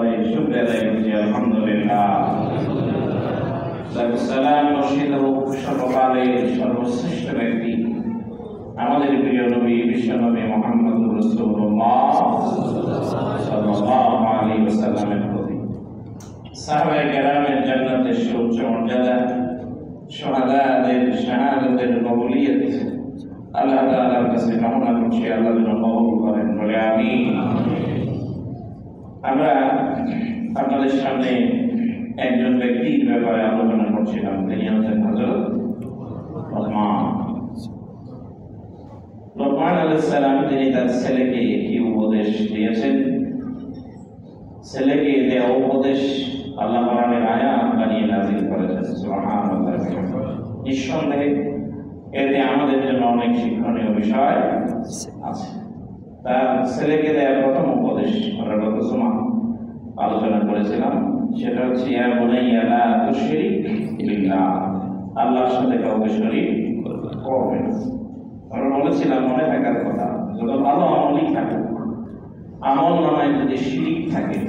দরবারে শুকরিয়া আদায় করছি আলহামদুলিল্লাহ। সালাম বর্ষিত হোক সর্বকালের সর্বশ্রেষ্ঠ ব্যক্তি আমাদের প্রিয় নবী বিশ্ব নবী মুহাম্মদুর রাসূলুল্লাহ সাল্লাল্লাহু আলাইহি ওয়াসাল্লামের প্রতি। সাহাবায়ে কেরামের জান্নাতের সুউচ্চ মর্যাদা, শুহাদাদের শাহাদাতের কবুলিয়ত আল্লাহ তাআলার কাছে কামনা করছি, আল্লাহ যেন কবুল করেন, বলে আমিন। আমরা আপনাদের সামনে একজন ব্যক্তির ব্যাপারে আলোচনা করছিলাম, তিনি হচ্ছেন হযরত লোকমান আলাইহিস সালাম। তিনি তার ছেলেকে কি উপদেশ দিয়েছেন? ছেলেকে দেওয়া উপদেশ আল্লাহ কোরআনের আয়াত বানিয়ে নাযিল করেছেন। সুবহানাল্লাহ। নিঃসন্দেহে এতে আমাদের জন্য অনেক শিক্ষণীয় বিষয় আছে। তার ছেলেকে দেওয়া প্রথম উপদেশ আমরা গত জুমা আলোচনা করেছিলাম, সেটা হচ্ছে ইয়া বুনাইয়া লা তুশরিক বিল্লাহ, আল্লাহর সাথে কাউকে শরীক করবে না। আমরা বলেছিলাম মনে থাকার কথা, যত ভালো আমলই থাকুক, আমল নামায় যদি শিরক থাকে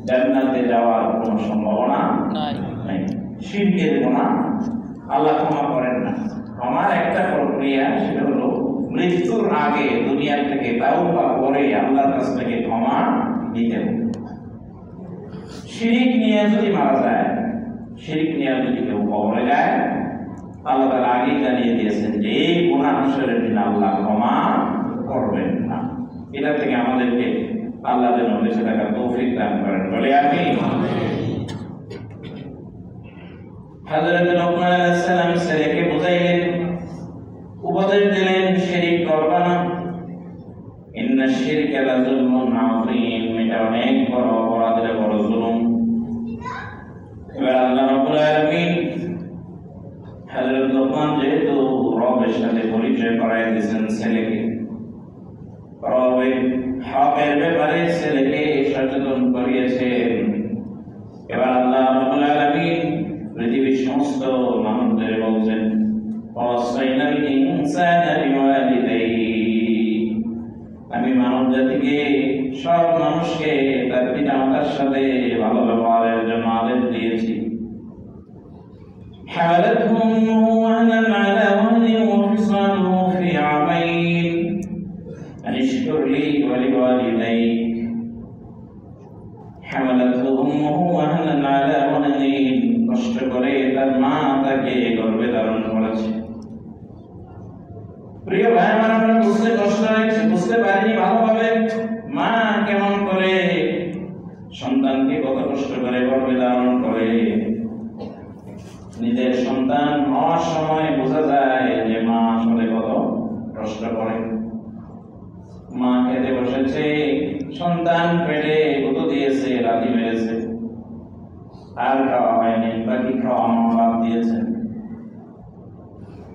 জান্নাতে যাওয়ার কোনো সম্ভাবনা নাই। শিরকের গুনাহ আল্লাহ ক্ষমা করেন না। ক্ষমার একটা প্রক্রিয়া, সেটা হলো মৃত্যুর আগে দুনিয়া থেকে তাওবা করে আল্লাহর কাছ থেকে ক্ষমা নিতে হবে। শিরক নিয়ে যদি মারা যায়, শিরক নিয়ে যদি কেউ কবরে যায়, আল্লাহ তাআলা আগেই জানিয়ে দিয়েছেন যে এই গুনাহ হাসরের দিন আল্লাহ ক্ষমা করবেন না। এটা থেকে আমাদেরকে আল্লাহ যেন বেঁচে থাকার তৌফিক দান করেন, বলে আমিন। হযরত লোকমান আলাইহিস সালাম ছেলেকে বুঝাইলেন, উপদেশ দিলেন, শিরক করবা না। ইন্না শিরকা লাযুলমুন আযীম, এটা অনেক বড় অপরাধ, বড় জুলুম। এবার আল্লাহ রাব্বুল আলামিন হযরত লোকমান যেহেতু রবের সাথে পরিচয় করায় দিয়েছেন ছেলেকে, রবের হকের ব্যাপারে ছেলেকে সচেতন করিয়েছেন। এবার আল্লাহ রাব্বুল আলামিন পৃথিবীর সমস্ত মানুষদের বলছেন, ওয়াসাইনাল ইনসানা বিওয়ালিদাইহি, আমি মানব জাতিকে, সব মানুষকে তার পিতা মাতার সাথে ভালো ব্যবহারের জন্য আদেশ দিয়েছি। حملته أمه وهنا على وهن وفصاله في عامين أن اشكر لي ولوالديك حملته أمه وهنا على وهن, কষ্ট করে তার মা তাকে গর্ভে ধারণ করেছে। প্রিয় ভাই আমার, আমরা বুঝতে কষ্ট হয়েছে, বুঝতে পারিনি ভালোভাবে মা কেমন করে সন্তানকে কত কষ্ট করে গর্ভে ধারণ করে। নিজের সন্তান হওয়ার সময় বোঝা যায় যে মা আসলে কত কষ্ট করে। মা খেতে বসেছে, সন্তান পেটে গুঁতো দিয়েছে, লাথি মেরেছে, আর খাওয়া হয়নি, বাকি খাওয়া মা বাপ দিয়েছে।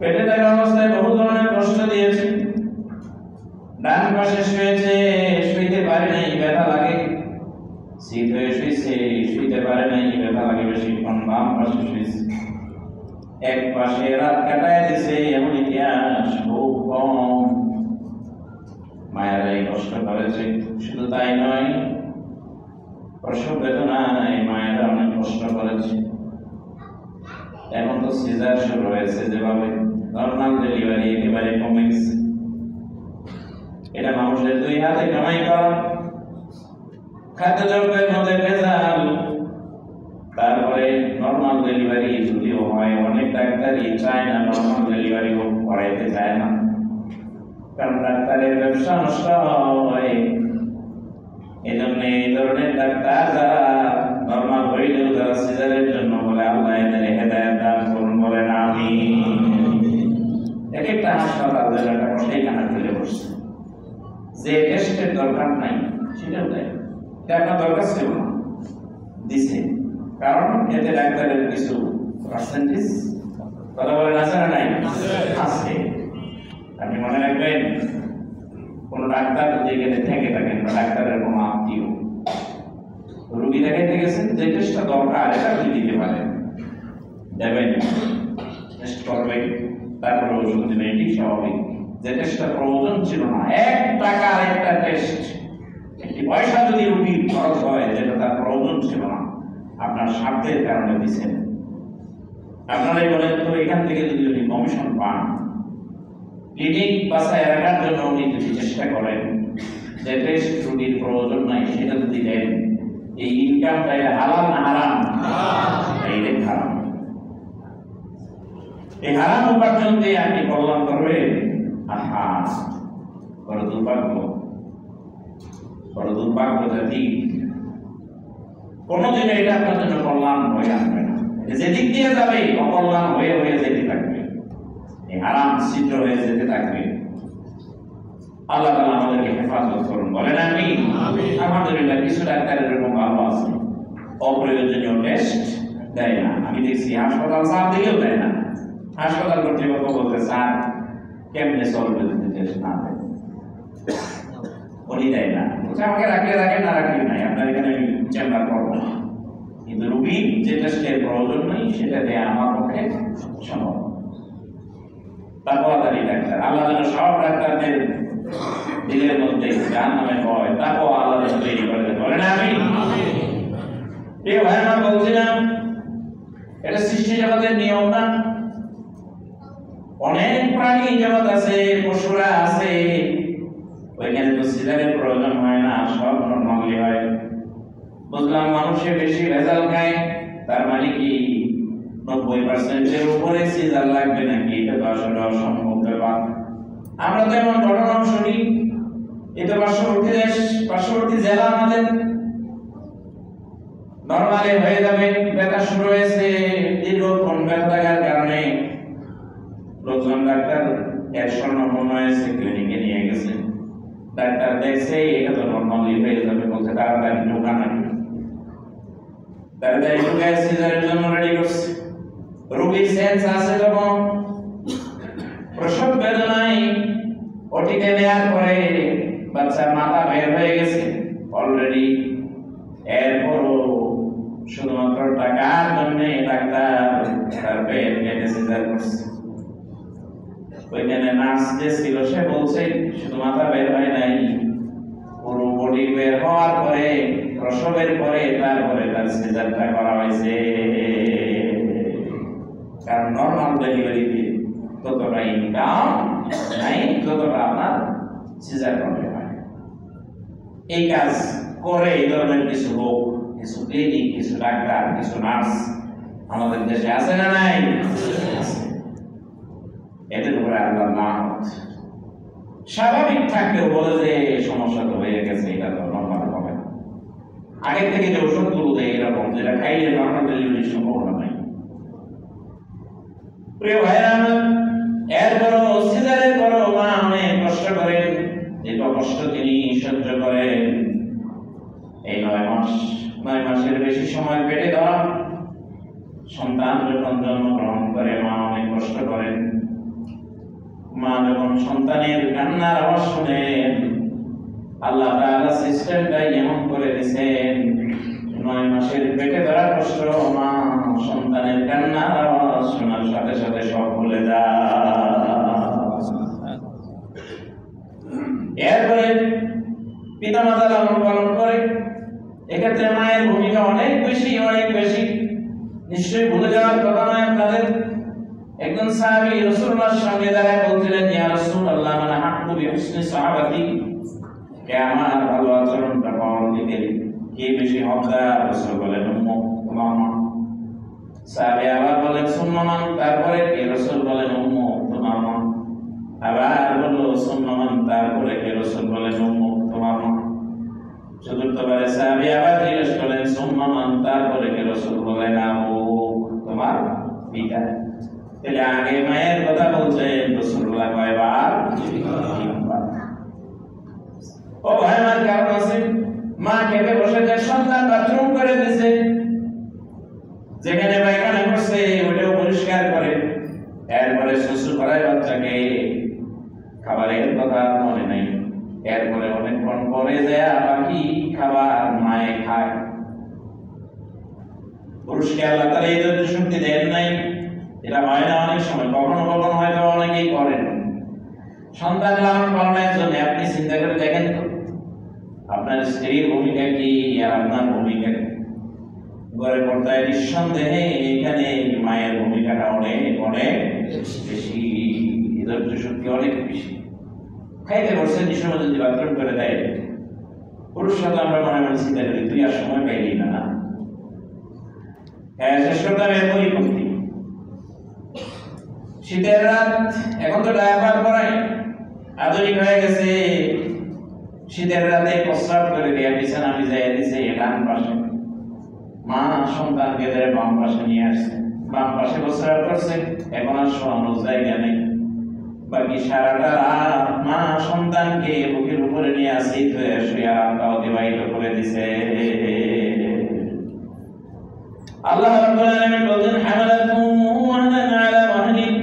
পেটে থাকা অবস্থায় বহু ধরনের কষ্ট দিয়েছে। ডান পাশে শুয়েছে, শুইতে পারে নাই, ব্যথা লাগে। শীত হয়ে শুয়েছে, শুইতে পারে নাই, ব্যথা লাগে বেশিক্ষণ। বাম পাশে শুয়েছে, এক পাশে রাত কাটায় দিছে, এমন ইতিহাস খুব কম। মায়েরাই কষ্ট করেছে। শুধু তাই নয়, প্রসব বেদনায় মায়েরা অনেক কষ্ট করেছে। এখন তো সিজার শুরু হয়েছে, যেভাবে নর্মাল ডেলিভারি একেবারে কমে গেছে। এটা মানুষের দুই হাতে কামাই করা, খাদ্যদ্রব্যের মধ্যে ভেজাল। তারপরে নর্মাল ডেলিভারি যদিও হয়, অনেক ডাক্তারই চায় না নর্মাল ডেলিভারি করাইতে চায় না, কারণ ডাক্তারের ব্যবসা নষ্ট হয়। এই জন্য এই ধরনের ডাক্তার যারা নর্মাল হইলেও যারা সিজারের জন্য বলে, আল্লাহ এদের হেদায়েত দান করুন, বলেন আমিন। এক একটা হাসপাতাল যেন একটা কষ্টেই কানা ফেলে বসছে, যে টেস্টের দরকার নাই সেটাও দেয়। এটা আপনার দরকার ছিল না, দিছে, কারণ এতে ডাক্তারের কিছু পার্সেন্টেজ কথা বলেন আছে না নাই? আছে। আপনি মনে রাখবেন, কোন ডাক্তার যদি এখানে থেকে থাকেন বা ডাক্তারের কোনো আত্মীয় রোগী দেখাইতে গেছেন, যে টেস্টটা দরকার এটা আপনি দিতে পারেন, দেবেন, টেস্ট করবেন, তারপরে ওষুধ দিবেন, এটি স্বাভাবিক। যে টেস্টটা প্রয়োজন ছিল না, 1 টাকার একটা টেস্ট একটি পয়সা যদি রুগীর খরচ হয় যেটা তার প্রয়োজন ছিল না, আপনার স্বার্থের কারণে দিচ্ছেন, আপনারাই বলেন তো এখান থেকে যদি উনি কমিশন পান, ক্লিনিক বাসায় রাখার জন্য উনি যদি চেষ্টা করেন যে টেস্ট রুগীর প্রয়োজন নাই সেটা যদি দেন, এই ইনকামটা এটা হালাল না হারাম? এই হারাম। এই হারাম উপার্জন দিয়ে আপনি কল্যাণ করবেন, আহা বড় দুর্ভাগ্য, বড় দুর্ভাগ্য জাতি। কোনোদিন এটা আপনার জন্য কল্যাণ হয়ে আসবে না, যেদিক দিয়ে যাবে অকল্যাণ হয়ে হয়ে যেতে থাকবে, এই হারাম ছিদ্র হয়ে যেতে থাকবে। আল্লাহ তাআলা আমাদেরকে হেফাজত করুন, বলেন আমিন। আলহামদুলিল্লাহ, কিছু ডাক্তার এরকম ভালো আছে, অপ্রয়োজনীয় টেস্ট দেয় না। আমি দেখছি হাসপাতাল চাপ দিলেও দেয় না। হাসপাতাল কর্তৃপক্ষ বলতে স্যার কেমনে চলবে যদি টেস্ট না দেয়, উনি দেয় না। আমাকে রাখলে রাখেন, না রাখলে নাই, আপনার এখানে আমি চেম্বার করবো না, কিন্তু রুগীর যে টেস্টের প্রয়োজন নেই সেটা দেয়া আমার পক্ষে সম্ভব। তাকওয়াদারি ডাক্তার, আল্লাহ যেন সব ডাক্তারদের দিলের মধ্যে জাহান্নামের ভয় তাকওয়া আল্লাহ যেন তৈরি করে দেন, বলেন আমিন। এই ভাই আমার বলছিলাম এটা সৃষ্টি জগতের নিয়ম না। অনেক প্রাণী জগৎ আছে, পশুরা আছে, ওইখানে তো সিজারের প্রয়োজন হয় না, সব নরমালি হয়। বুঝলাম মানুষে বেশি ভেজাল খায়, তার মানে কি 90%-এর উপরে সিজার লাগবে নাকি? এটা তো আসলে অসম্ভব ব্যাপার। আমরা তো এমন ঘটনা শুনি, এই তো পার্শ্ববর্তী দেশ, পার্শ্ববর্তী জেলা আমাদের নরমালি হয়ে যাবে, ব্যথা শুরু হয়েছে, দীর্ঘক্ষণ ব্যথা থাকার কারণে লোকজন ডাক্তার 100 নমুনা হয়েছে, ক্লিনিকে নিয়ে গেছে। ডাক্তার দেখছে এটা তো নরমালি হয়ে যাবে, বলছে তাড়াতাড়ি ঢোকা নাকি, তাড়াতাড়ি ঢুকে সিজারের জন্য রেডি করছে। রোগীর সেন্স আছে তখন, প্রসব বেদনায় ওটিকে নেওয়ার পরে বাচ্চার মাথা বের হয়ে গেছে অলরেডি। এরপরও শুধুমাত্র টাকার জন্য ডাক্তার তার পেট কেটে সিজার করছে। ওইখানে নার্স যে ছিল সে বলছে শুধু মাথা বের হয় নাই, পুরো বডি বের হওয়ার পরে, প্রসবের পরে তারপরে তার সিজারটা করা হয়েছে। কারণ নর্মাল ডেলিভারিতে ততটা ইনকাম নাই যতটা আপনার সিজার করতে হয়। এই কাজ করে এই ধরনের কিছু লোক, কিছু ক্লিনিক, কিছু ডাক্তার, কিছু নার্স আমাদের দেশে আছে না নাই? এদের উপরে আল্লাহ লানত। স্বাভাবিক থাকলেও বলে যে সমস্যা তো হয়ে গেছে, এটা তো নর্মাল হবে না। আগে থেকে যে ওষুধগুলো দেয় এরকম, যেটা খাইলে নর্মাল ডেলিভারির সম্ভাবনা নাই। প্রিয় ভাইরা আমার, এরপরও সিজারের পরও মা অনেক কষ্ট করেন, যেটা কষ্ট তিনি সহ্য করেন। এই 9 মাসের বেশি সময় পেটে ধরা সন্তান যখন জন্মগ্রহণ করে মা অনেক কষ্ট করেন। মা যখন সন্তানের কান্নার আওয়াজ শুনেন, আল্লাহ তাআলা সিস্টেমটাই এমন করে দিয়েছেন, 9 মাসের পেটে ধরা কষ্ট মা সন্তানের কান্নার আওয়াজ শোনার সাথে সাথে সব ভুলে যায়। এরপরে পিতা মাতা লালন পালন করে, এক্ষেত্রে মায়ের ভূমিকা অনেক বেশি, অনেক বেশি। নিশ্চয়ই ভুলে যাওয়ার কথা নয় আপনাদের। একজন সাহাবী রাসূলুল্লাহর সঙ্গে দাঁড়ায় বলছিলেন, ইয়া রাসূলুল্লাহ, মান হাক্কু বিহুসনি সাহাবাতি, কে আমার ভালো আচরণটা পাওয়ার দিকে কে বেশি হকদার? রাসূল বলেন, উম্মুক, তোমার মা। সাহাবী আবার বলেন, সুম্মা মান, তারপরে কে? রাসূল বলেন, উম্মুক, তোমার মা। আবার বলল, সুম্মা মান, তারপরে কে? রাসূল বলেন, উম্মুক, তোমার মা। চতুর্থবারে সাহাবী আবার জিজ্ঞেস করলেন, সুম্মা মান, তারপরে কে? রাসূল বলেন, আবুক, তোমার পিতা। তাহলে আগে মায়ের কথা বলছেন রাসূলুল্লাহ কয়বার? ও ভাই, আমার কারণ আছে। মা খেপে বসে যে সন্তান বাথরুম করে দিয়েছে, যেখানে পায়খানা করছে ওটাও পরিষ্কার করে, এরপরে শ্বশুর করায় বাচ্চাকে, খাবারের কথা মনে নাই, এরপরে অনেকক্ষণ পরে যায় বাকি খাবার মায়ে খায়। পুরুষকে আল্লাহ তাআলা এই ধরনের শক্তি দেন নাই। এটা হয় না অনেক সময়, কখনো কখনো হয়তো অনেকেই করেন। সন্তান লালন পালনের জন্য আপনি চিন্তা করে দেখেন তো, আপনার স্ত্রীর ভূমিকা কি আর আপনার ভূমিকা কি? ঘরে পর্দায় নিঃসন্দেহে এখানে মায়ের ভূমিকাটা অনেক অনেক বেশি, ধৈর্য শক্তি অনেক বেশি। খাইতে বসে সময় যদি বাথরুম করে দেয়, পুরুষ সাথে আমরা মনে মনে চিন্তা করি তুই আর সময় পাইলি না। চেষ্টা এখনই করতি। শীতের রাত, এখন তো ডায়াপার পরাই আধুনিক হয়ে গেছে। শীতের রাতে প্রস্রাব করে দেয়া বিছানা ভিজাইয়া দিছে ডান পাশে, মা সন্তানকে ধরে বাম পাশে নিয়ে আসছে, বাম পাশে প্রস্রাব করছে, এখন আর শোয়ানোর জায়গা নেই। বাকি সারাটা রাত মা সন্তানকে বুকের উপরে নিয়ে আসি ধুয়ে শুয়ে আরামটা অতিবাহিত করে দিছে। আল্লাহ রাব্বুল আলামিন বলেন হামালাতু ওয়াহনান আলা ওয়াহনিন,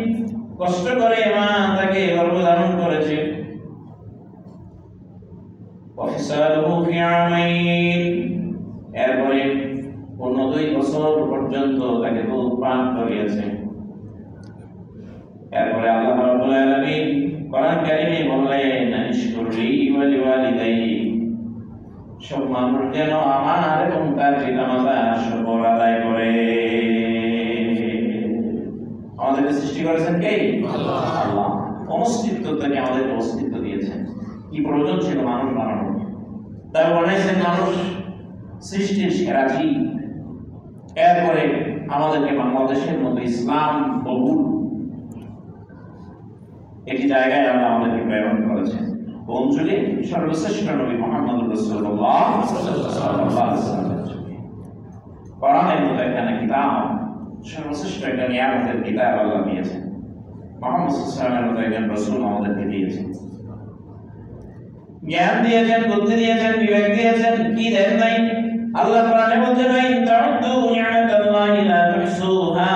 কষ্ট করে মা তাকে গর্ভধারণ করেছে। ওয়াফিসালুহু ফি আমাইন, এরপরে 2 বছর পর্যন্ত তাকে দুধ পান করিয়েছে। এরপরে আল্লাহ রাব্বুল আলামিন কোরআন কারীমে বললেন আনিশকুরলি ওয়া লিওয়ালিদাইহি, সব মানুষ যেন আমার এবং তার পিতামাতার শুকর আদায় করে। আমাদেরকে সৃষ্টি করেছেন কে? আল্লাহ। আল্লাহ অস্তিত্ব থেকে আমাদেরকে অস্তিত্ব দিয়েছেন। কি প্রয়োজন ছিল মানুষ বানানোর? তাই বানাইছেন মানুষ সৃষ্টির সেরা জীব। এরপরে আমাদেরকে বাংলাদেশের মতো ইসলাম বহুল একটি জায়গায় আল্লাহ আমাদেরকে প্রেরণ করেছেন। কোন যুগে? সর্বশ্রেষ্ঠ নবী মুহাম্মদ রাসূলুল্লাহ সাল্লাল্লাহু আলাইহি ওয়াসাল্লাম। কোরআনের মতো একটা কিতাব, সর্বশ্রেষ্ঠ একটা নিয়ামতের কিতাব আল্লাহ দিয়েছেন। মুহাম্মদ সাল্লাল্লাহু আলাইহি ওয়াসাল্লামের মতো একজন রাসূল আমাদেরকে দিয়েছেন। জ্ঞান দিয়েছেন, বুদ্ধি দিয়েছেন, বিবেক দিয়েছেন, কি দেন নাই? আল্লাহ কোরআনে বলছেন ইন তাউদ্দু নি'মাতাল্লাহি লা তুহসুহা,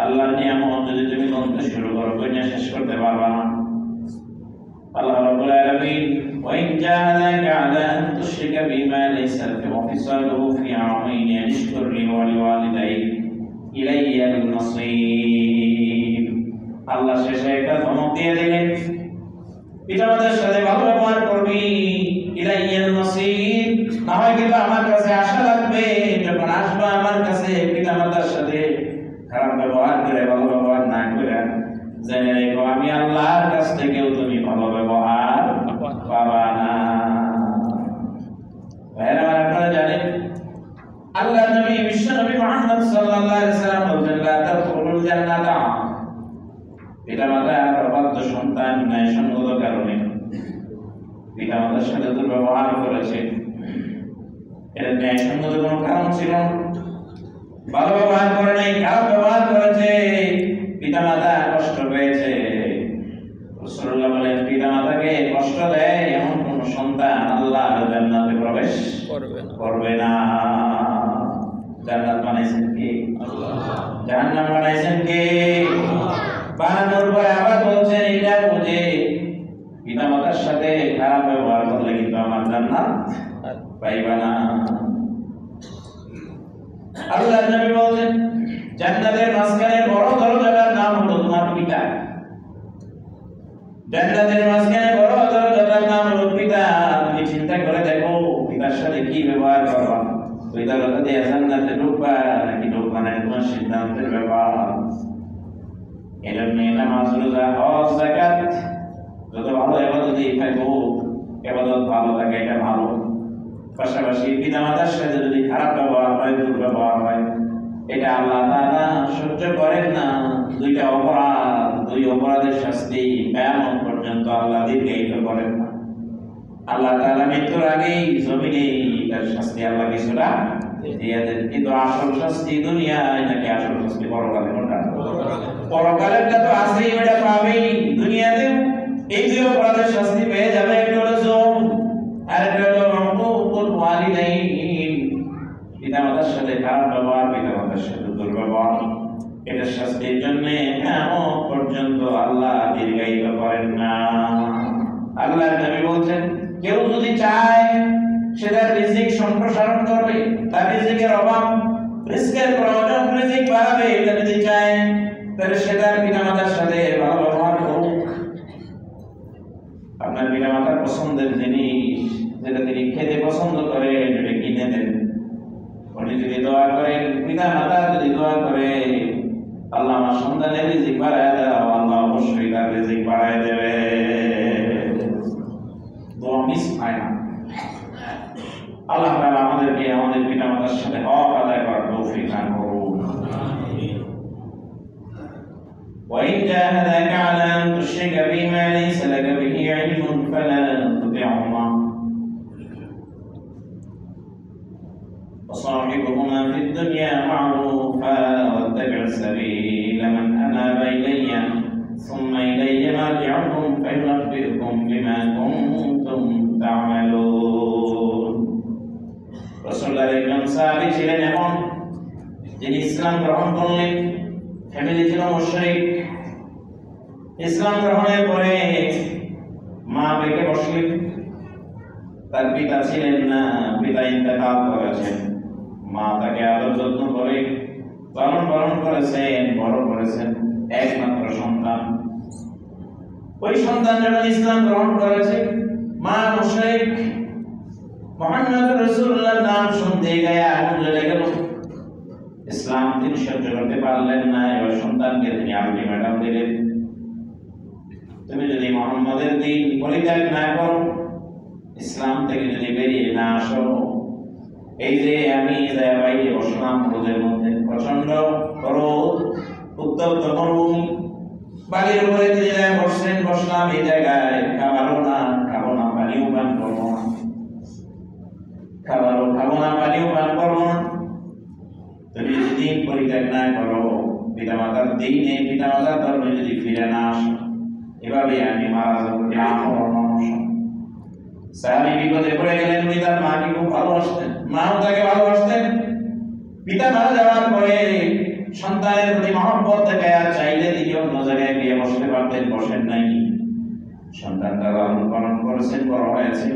আল্লাহর নিয়ামত যদি তুমি গুনতে শুরু করো গুণে শেষ করতে পারবা না। আল্লাহ রাব্বুল আলামিন ওয়াইন জাহাদাকা আলা আন তুশরিকা বিমা লাইসা লাকা ওয়াফিসালুহু ফি আমাইন আনিশকুর লি ওয়া লিওয়ালিদাইক ইলাইয়াল মাসীর। আল্লাহ শেষে একটা ধমক দিয়ে দিলেন, পিতামাতার সাথে ভালো ব্যবহার করবি, ইলাইয়াল মাসীর, না হয় কিন্তু আমার কাছে আশা লাগবে, যখন আসবা আমার কাছে পিতামাতার সাথে খারাপ ব্যবহার করে ভালো ব্যবহার না করে জেনে রেখো আমি আল্লাহর কাছ থেকেও তুমি ভালো ব্যবহার পাবা না। ভাইরা আপনারা জানেন আল্লাহ নবী বিশ্ব নবী মুহাম্মদ সাল্লাল্লাহু আলাইহি ওয়াসাল্লাম বলেন লা তাদখুলুল জান্নাতা, পিতামাতার অবাধ্য সন্তান ন্যায়সঙ্গত কারণে পিতামাতার সাথে দুর্ব্যবহার করেছে, এর ন্যায়সঙ্গত কোনো কারণ ছিল না, ভালো ব্যবহার করে নাই, খারাপ ব্যবহার করেছে, পিতামাতা কষ্ট পেয়েছে। রাসূলুল্লাহ বলেন পিতামাতাকে কষ্ট দেয় এমন কোন সন্তান আল্লাহর জান্নাতে প্রবেশ করবে না। জান্নাত বানাইছেন কে? আল্লাহ। জাহান্নাম বানাইছেন কে? আল্লাহ। বানানোর পরে আবার বলছেন এটা বুঝে পিতামাতার সাথে খারাপ ব্যবহার করলে কিন্তু আমার জান্নাত পাইবা না। আল্লাহ নবী বলেন জান্নাতের মাঝখানে বড় দরজাটার নাম হলো তোমার পিতা। জান্নাতের মাঝখানে বড় দরজাটার নাম হলো পিতা। তুমি চিন্তা করে দেখো পিতার সাথে কি ব্যবহার করবা, ওই দরজা দিয়ে জান্নাতে ঢুকবা নাকি ঢুকবা না, তোমার সিদ্ধান্তের ব্যাপার। এজন্য নামাজ, রোজা, হজ, যাকাত যত ভালো ইবাদতই থাকুক, ইবাদত ভালো থাকে এটা ভালো, পাশাপাশি পিতামাতার সাথে যদি খারাপ ব্যবহার হয়, দুর্ব্যবহার হয়, এটা আল্লাহ তাআলা সহ্য করেন না। দুইটা অপরাধ, দুই অপরাধের শাস্তি কিয়ামত পর্যন্ত আল্লাহ দীর্ঘায়িত করেন না। আল্লাহ তাআলা মৃত্যুর আগেই জমিনে এর শাস্তি আল্লাহ কিছুটা দিয়ে দেন, কিন্তু আসল শাস্তি দুনিয়ায় নাকি আসল শাস্তি পরকালে? কোনটা? পরকালেরটা তো আছেই, ওটা পাবেই। দুনিয়াতেও এই দুই অপরাধের শাস্তি পেয়ে যাবে, একটা হলো জুলম আর একটা হলো উকুকুল ওয়ালিদাইন, পিতামাতার সাথে খারাপ ব্যবহার, পিতামাতার সাথে দুর্ব্যবহার, এটার শাস্তির জন্য কিয়ামত পর্যন্ত আল্লাহ দীর্ঘায়িত করেন না। আল্লাহর নবী বলছেন কেউ যদি চায় সে তার রিজিক সম্প্রসারণ করবে, তার রিজিকের অভাব, রিজিকের প্রয়োজন, রিজিক বাড়াবে, এটা যদি চায় তাহলে সে তার পিতামাতার সাথে ভালো ব্যবহার করুক। আপনার পিতামাতার পছন্দের জিনিস যেটা তিনি খেতে পছন্দ করেন এটা কিনে দেন। উনি যদি দোয়া করেন, পিতা মাতা যদি দোয়া করে আল্লাহ আমার সন্তানের রিজিক বাড়ায় দাও, আল্লাহ অবশ্যই তার রিজিক বাড়ায় দেবে। দোয়া মিস হয় না। আল্লাহ তাআলা আমাদেরকে আমাদের পিতা মাতার সাথে হক আদায় করার তৌফিক দান করুন। وإن جاهداك على أن تشرك بي ما ليس لك به علم فلا تطعهما وصاحبهما في الدنيا معروفا واتبع سبيل من أناب إلي ثم إلي مرجعكم فينبئكم بما كنتم تعملون। রাসূলুল্লাহর একজন সাহাবী ছিলেন এমন, যিনি ইসলাম গ্রহণ করলেন, ফ্যামিলি ছিল মুশরিক। ইসলাম গ্রহণের পরে মা বেঁকে বসলেন। তার পিতা ছিলেন না, পিতা ইন্তেকাল করেছেন। মা তাকে আদর যত্ন করে লালন পালন করেছেন, বড় করেছেন, একমাত্র সন্তান। ওই সন্তান যখন ইসলাম গ্রহণ করেছে, মা মুশরিক, মুহাম্মদ রাসূলুল্লাহর নাম শুনতে গায়ে আগুন জ্বলে গেল। ইসলাম তিনি সহ্য করতে পারলেন না। এবার সন্তানকে তিনি আলটিমেটাম দিলেন, তুমি যদি মুহাম্মদের দ্বীন পরিত্যাগ না করো, ইসলাম থেকে যদি বেরিয়ে না আসো, এই যে আমি বাইরে বসলাম রোদের মধ্যে, প্রচন্ড রোদ, উত্তপ্ত মরুভূমি, বালির উপরে তিনি বসছেন, বসলাম এই জায়গায়, খাবারও না খাবো না, পানিও পান করবো না, খাবারও খাবো না, পানিও পান করবো না, তুমি যদি দ্বীন পরিত্যাগ না করো, পিতামাতার দ্বীনে পিতামাতার ধর্মে যদি ফিরে না আসো, এভাবে আমি মারা যাবো। সাহাবী বিপদে পড়ে গেলেন। উনি তার মাকে খুব ভালোবাসতেন, মাও তাকে ভালোবাসতেন। পিতা মারা যাওয়ার পরে সন্তানের প্রতি মহব্বত থেকে আর চাইলে তিনি অন্য জায়গায় গিয়ে বসতে পারতেন, বসেন নাই। সন্তানটা লালন পালন করেছেন, বড় হয়েছে।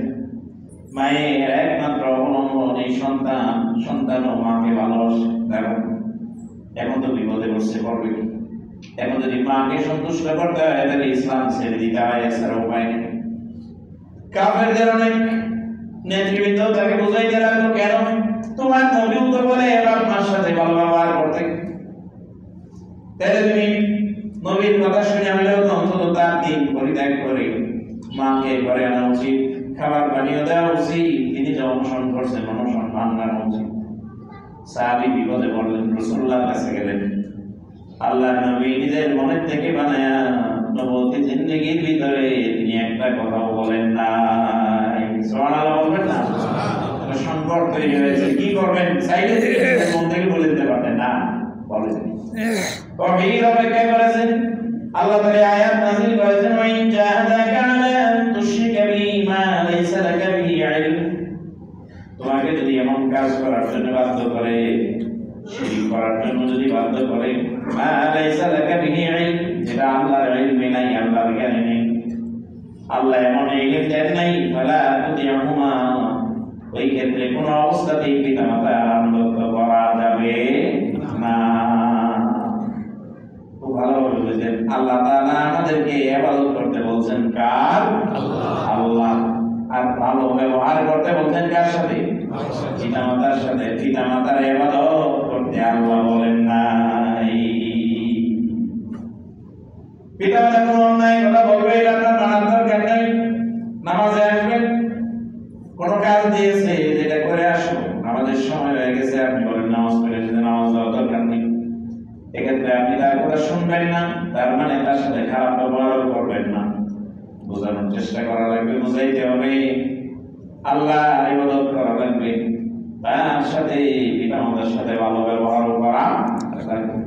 মায়ের একমাত্র অবলম্বন এই সন্তান, সন্তানও মাকে ভালোবাসে। দেখো এখন তো বিপদে বসতে পারবে, এখন যদি মাকে সন্তুষ্ট করতে হয় তাহলে ইসলাম ছেড়ে দিতে হয়, এছাড়া উপায় নেই। কাফেরদের অনেক নেতৃবৃন্দ তাকে বুঝাইতে লাগলো, কেন তোমার নবী তো বলে এবার মার সাথে ভালো ব্যবহার করতে, তাহলে তুমি নবীর কথা শুনে হলেও তো অন্তত তার দ্বীন পরিত্যাগ করে মাকে ঘরে আনা উচিত, খাবার পানীয় দেওয়া উচিত, তিনি যে অনুসরণ করছেন অনুসরণ মানানো উচিত। সাহাবী বিপদে পড়লেন, রাসূলুল্লাহর কাছে গেলেন। আল্লাহ নবী নিজের মনের থেকে বানায়া নবুয়তি জিন্দেগির ভিতরে তিনি একটা কথাও বলেন না। সুবহানাল্লাহ বলবেন না? সংকট তৈরি হয়েছে, কি করবেন? চাইলে মন থেকে বলে দিতে পারতেন না, বলেন। ওহীর অপেক্ষা করেছেন। আল্লাহ তাআলা আয়াত নাযিল করেছেন, ওয়া ইন জাহাদাকা আলা আন তুশরিকা বি মা লাইসা লাকা বিহি ইলম। তোমাকে যদি এমন কাজ করার জন্য বাধ্য করে, শিরক করার জন্য যদি বাধ্য করে, মা লাইসা লাকা বিহি ইলম, যেটা আল্লাহর ইলমে নাই, আল্লাহর জ্ঞানে নেই, আল্লাহ এমন ইলম দেন নাই, ফালা তুতিউহুমা, ওই ক্ষেত্রে কোন অবস্থাতেই পিতামাতার আনুগত্য করা যাবে না। খুব ভালোভাবে বুঝেন, আল্লাহ তাআলা আমাদেরকে ইবাদত করতে বলছেন কার? আল্লাহ। আর ভালো ব্যবহার করতে বলছেন কার সাথে? পিতামাতার সাথে। পিতামাতার ইবাদত করতে আল্লাহ বলেন নাই। পিতামাতা কোনো অন্যায় কথা বলবে, এটা আপনার মানার দরকার নেই। নামাজে আসবেন, কোন কাজ দিয়েছে যেটা করে আসো, নামাজের সময় হয়ে গেছে, আপনি বলেন নামাজ পড়ে এসেছে, নামাজ দেওয়ার দরকার নেই, এক্ষেত্রে আপনি তার কথা শুনবেন না, তার মানে তার সাথে খারাপ ব্যবহার করবেন না। বোঝানোর চেষ্টা করা লাগবে, বুঝাইতে হবে, আল্লাহ ইবাদত করা লাগবে, তার সাথে পিতামাতার সাথে ভালো ব্যবহার করা লাগবে।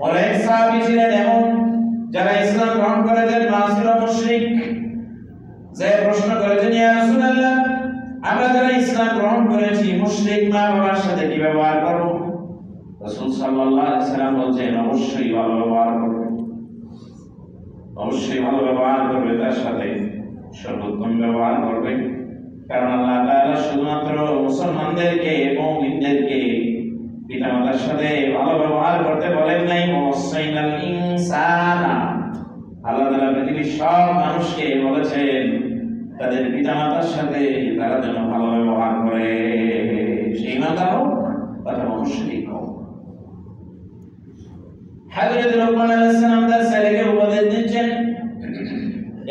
অনেক সাহাবী ছিলেন এমন, যারা ইসলাম গ্রহণ করেছেন, মা ছিল মুশরিক। যে প্রশ্ন করেছেন, ইয়া রাসূলুল্লাহ, আমরা যারা ইসলাম গ্রহণ করেছি, মুশরিক মা বাবার সাথে কি ব্যবহার করব? রাসূল সাল্লাল্লাহু আলাইহি ওয়াসাল্লাম বলেন, অবশ্যই ভালো ব্যবহার করবে, অবশ্যই ভালো ব্যবহার করবে, তার সাথে সর্বোত্তম ব্যবহার করবে। কারণ আল্লাহ তাআলা শুধুমাত্র মুসলমানদেরকে, মুমিনদেরকে পিতামাতার সাথে ভালো ব্যবহার করতে বলেন নাই, ওয়াসাইনাল ইনসানা, আল্লাহ তাআলা পৃথিবীর সব মানুষকে বলেছেন তাদের পিতামাতার সাথে তারা যেন ভালো ব্যবহার করে, সেই ইমানদার হোক অথবা মুশরিক হোক। হযরত লুকমান আলাইহিস সালাম তার ছেলেকে উপদেশ দিচ্ছেন,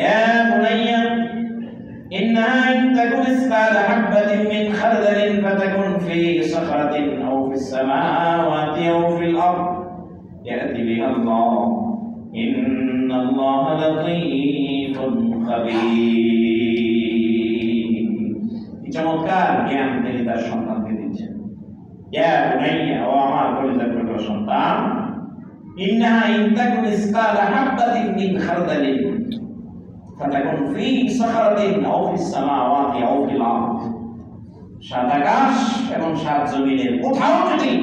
ইয়া বুনাইয়া ইন্নাহা ইন তাকুন মিসকালা হাববাতিন মিন খারদালিন ফাতাকুন ফি সাখরাতিন আও ফিস সামাওয়াতি আও ফিল আরদ ইয়াতি বিহাল্লাহ ইন্নাল্লাহা লাতীফুন খাবীর। চমৎকার জ্ঞান তিনি তার সন্তানকে দিচ্ছেন। ইয়া বুনাইয়া, ও আমার কলিজার টুকরা সন্তান, ইন্নাহা ইন তাকুন মিসকালা হাববাতিন মিন খারদালিন ফাতাকুন ফি সাখরাতিন আও ফিস সামাওয়াতি আও ফিল আরদ। সাত আকাশ এবং সাত জমিনের কোথাও যদি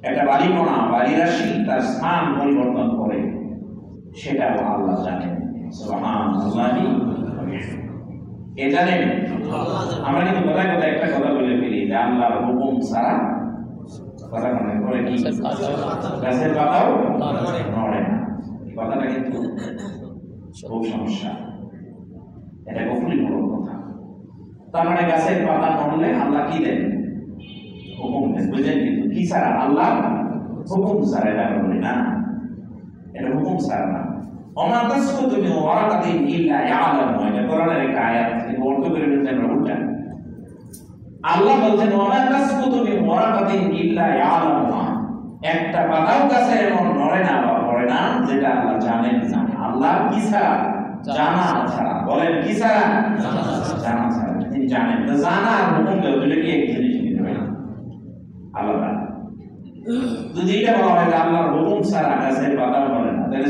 একটা বালিকণা, বালিরাশি তার স্থান পরিবর্তন করে, সেটাও আল্লাহ জানেন। সুবহানাল্লাহি। কে জানেন? আমরা কিন্তু কথায় কথায় একটা কথা বলে ফেলি যে আল্লাহর হুকুম ছাড়া কথা মনে করে কি গাছের পাতাও নড়ে না। কথাটা কিন্তু খুব সমস্যা, এটা কখনই বড় কথা। তার মানে গাছের পাতা নড়লে আল্লাহ কি দেন? হুকুম দেন। বুঝলেন? কিন্তু কি ছাড়া? আল্লাহ হুকুম ছাড়া এটা বলি না, এটা হুকুম ছাড়া না। ওমা তাসকুতু মিন ওয়ারাকাতিন ইল্লা ইয়ালামু, এটা কোরআনের একটা আয়াত। কিন্তু অর্থ করে বলতে আমরা উল্টা। আল্লাহ বলছেন ওমা তাসকুতু মিন ওয়ারাকাতিন ইল্লা ইয়ালামু, একটা পাতাও গাছের এমন নড়ে না বা পড়ে না যেটা আল্লাহ জানেন না। আল্লাহ কি ছাড়া? জানা ছাড়া। বলেন কি ছাড়া? জানা ছাড়া। তিনি জানেন। তো জানা আর হুকুম দেওয়া দুটো কি এক জিনিস নিতে হয় না, আলাদা। যদি এটা বলা হয় যে আল্লাহর হুকুম ছাড়া গাছের পাতা নড়ে না, তাহলে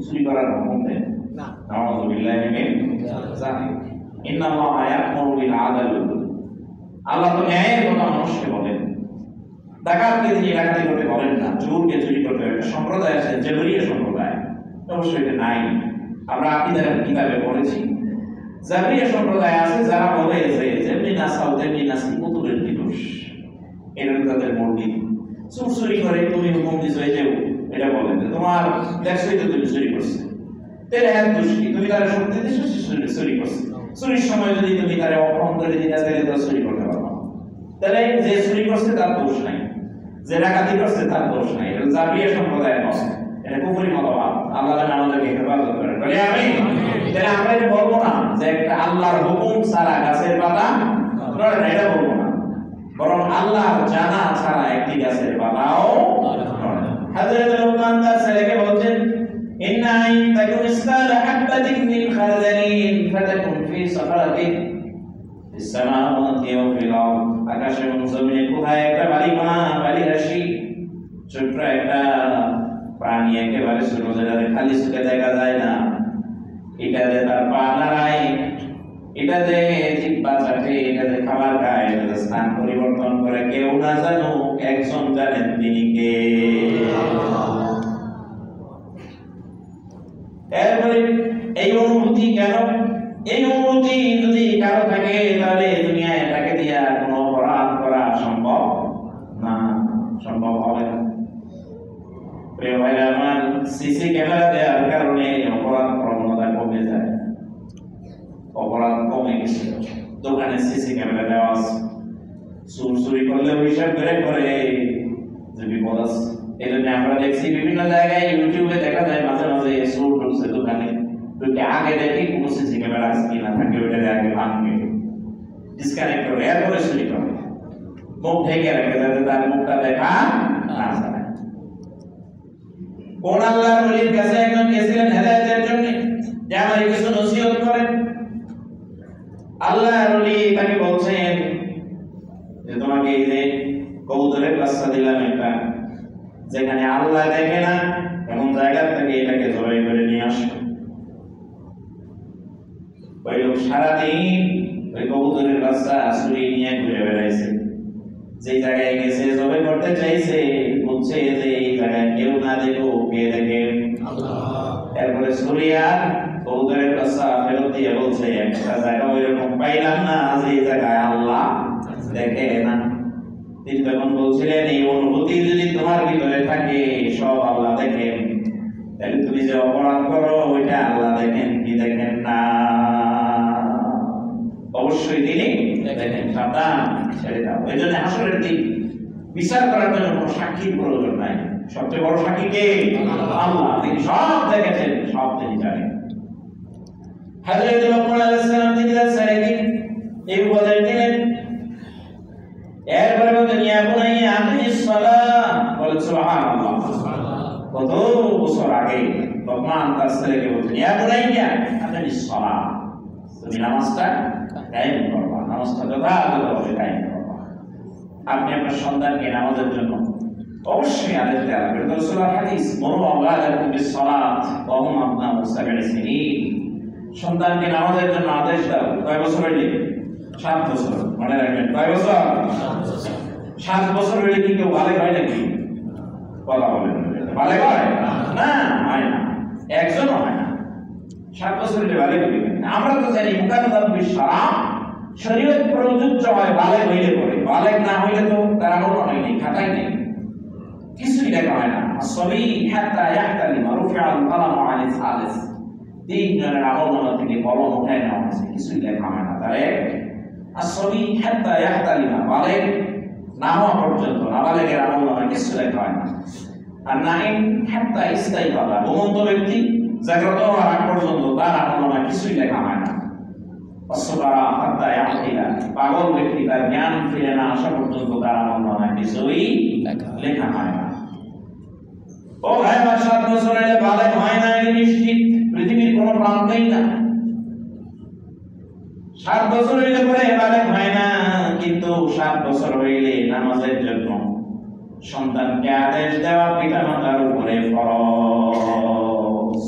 চুরি করার হুকুম দেন না। নাউযু বিল্লাহি মিন যালিক। ইন্নাল্লাহা ইয়া'মুরু বিল আদল। আল্লাহ তো ন্যায়ের কথা মানুষকে বলেন। ডাকাতকে তিনি ডাকাতি করতে বলেন না, চোরকে চুরি করতে। একটা সম্প্রদায় আছে জাবরিয়া সম্প্রদায়, অবশ্যই এটা নাই, আমরা আকীদার কিতাবে পড়েছি। জাবরিয়া সম্প্রদায় আছে যারা বলে যে যেমনি নাসাও তেমনি নাসি পুতুলের দোষ, এটা তাদের মূলনীতি। চুরি করে তুমি হুকুম দিছো এই যে এটা বলেন যে তোমার দেখছই তো তুমি চুরি করছো, তাহলে হ্যাঁ দোষ কি? তুমি তার শক্তি দিছো, চুরি করছো। চুরির সময় যদি তুমি তার অপমান করে দিতে তাহলে তো চুরি করতে পারবো। তাহলে যে চুরি করছে তার দোষ নাই, যে ডাকাতি করছে তার দোষ নাই। এটা জাবরিয়া সম্প্রদায়ের মত, এটা কুফরি মতবাদ। আল্লাহ আমাদেরকে হেফাজত করেন, বলে আমিন। তাহলে আমরা এটা বলবো না যে একটা আল্লাহর হুকুম ছাড়া গাছের পাতা নড়ে না, এটা বলবো না, বরং আল্লাহর জানা ছাড়া একটি গাছের পাতাও নড়ে না। হযরত লুকমান তার ছেলেকে বলছেন, ইন্না ইন তাকুন মিসকালা হাববাতিন মিন খারদালিন ফাতাকুন ফি সাখরাতিন ফিস সামাওয়াতি ওয়া ফিল আরদ। আকাশ এবং জমিনে কোথায় একটা বালিকণা, বালিরাশি, ছোট্ট একটা প্রাণী, একেবারে ছোট, যেটা খালি চোখে দেখা যায় না, এটা যে তার পা নাড়ায়, এটা যে জিহ্বা চাটে, এটা যে খাবার খায়, এটা যে স্থান পরিবর্তন করে, কেউ না জানুক, একজন জানেন, তিনি কে? এরপরে এই অনুভূতি কেন? এই অনুভূতি যদি কারো থাকে তাহলে দুনিয়ায় তাকে দিয়া কোনো অপরাধ করা সম্ভব না, সম্ভব হবে না। প্রিয় ভাইরা আমার, সিসি ক্যামেরা দেওয়ার কারণে অপরাধ প্রবণতা কমে যায়, অপরাধ কমে গেছে। দোকানে সিসি ক্যামেরা দেওয়া আছে, চুরি করলে হিসাব করে যে বিপদ আছে। এই জন্য আমরা দেখছি বিভিন্ন জায়গায় ইউটিউবে দেখা যায় মাঝে মাঝে চোর ঢুকছে দোকানে, ঢুকে আগে দেখি কোনো সিসি ক্যামেরা আছে কিনা, থাকে ওইটা আগে ভাঙবে, ডিসকানেক্ট করে, এরপরে চুরি করে, মুখ ঢেকে রাখে যাতে তার মুখটা দেখা না যায়। কোন আল্লাহর ওলির কাছে একজন গেছিলেন হেদায়েতের জন্য, যে আমার কিছু নসিহত করেন। আল্লাহর ওলি তাকে বলছেন যে তোমাকে এই যে কবুতরের বাচ্চা দিলাম একটা, যেখানে আল্লাহ দেখে না এমন জায়গা থেকে এটাকে জবাই করে নিয়ে আসো। ওই লোক সারাদিন ওই কবুতরের বাচ্চা চুরি নিয়ে ঘুরে বেড়াইছে। যে জায়গায় গেছে জবাই করতে চাইছে, বলছে যে এই জায়গায় কেউ না দেখো, কে দেখে? আল্লাহ। এরপরে চুরি আর কবুতরের বাচ্চা ফেরত দিয়ে বলছে একটা জায়গা ওইরকম পাইলাম না যে জায়গায় আল্লাহ দেখে না। তিনি তখন বলছিলেন এই অনুভূতি যদি তোমার ভিতরে থাকে, সব আল্লাহ দেখেন, তাহলে তুমি যে অপরাধ করো ওইটা আল্লাহ দেখেন কি দেখেন না? অবশ্যই তিনি দেখেন। সাবধান, ছেড়ে দাও। এই জন্য হাসরের দিন বিচার করার জন্য কোনো সাক্ষীর প্রয়োজন নাই। সবচেয়ে বড় সাক্ষী কে? আল্লাহ। তিনি সব দেখেছেন, সব তিনি জানেন। হযরত লোকমান আলাইহিস সালাম তিনি একদিন এই উপদেশ দিলেন। এরপরে বলেন ইয়া বুনাইয়া আকিমিস সালাহ, বলেন সুবহানাল্লাহ। কত বছর আগে লোকমান তার ছেলেকে বলতেন ইয়া বুনাইয়া আকিমিস সালাহ, তুমি নামাজটা কায়েম করবা, নামাজটা যথাযথভাবে কায়েম করবা। আপনি আপনার সন্তানকে নামাজের জন্য অবশ্যই আদেশ দেওয়া লাগবে। রাসূলুল্লাহ হাদিস মুরু আওলাদাকুম বিস সালাত ওয়া হুম আবনাউ 7 সিনিন, সন্তানকে নামাজের জন্য আদেশ দাও। কয় বছর হইলে? 7 বছর। মনে রাখবেন, কয় বছর? 7 বছর হইলে কি কেউ বালেগ হয় নাকি? কথা বলেন, বালেগ হয় না? হয় না, একজনও হয় না। 7 বছর হইলে বালেগ হইবে। আমরা তো জানি মুকাদ্দাম বিশ সালাম, শরীয়ত প্রযোজ্য হয় বালেগ হইলে পরে। বালেগ না হইলে তো তার আমল হয়নি, খাতাই নেই, কিছুই লেখা হয় না। আসবি হাত্তা ইয়াহতালিমা রুফিআল কালামু আনিস সালিস, 3 জনের আমলনামা থেকে কলম উঠায় নেওয়া হয়েছে, কিছুই লেখা হয় না। তারে আসবি হাত্তা ইয়াহতালিমা, বালেগ না হওয়া পর্যন্ত নাবালেগের আমলনামা কিছু লেখা হয় না। আর নাইম হাত্তা ইস্তাইকাযা, ঘুমন্ত ব্যক্তি জাগ্রত হওয়ার আগ পর্যন্ত তার আমলনামা কিছুই লেখা হয় না। আসবারা হাত্তা ইয়াকিলা, পাগল ব্যক্তি তার জ্ঞান ফিরে না আসা পর্যন্ত তার আমলনামা কিছুই লেখা হয় না। ও ভাই, আমার 7 বছর হলে বালেগ হয় না এটা নিশ্চিত, পৃথিবীর কোনো প্রান্তেই না। 7 বছর হইলে পরে বালেগ হয় না, কিন্তু 7 বছর হইলে নামাজের জন্য সন্তানকে আদেশ দেওয়া পিতামাতার উপরে ফরজ।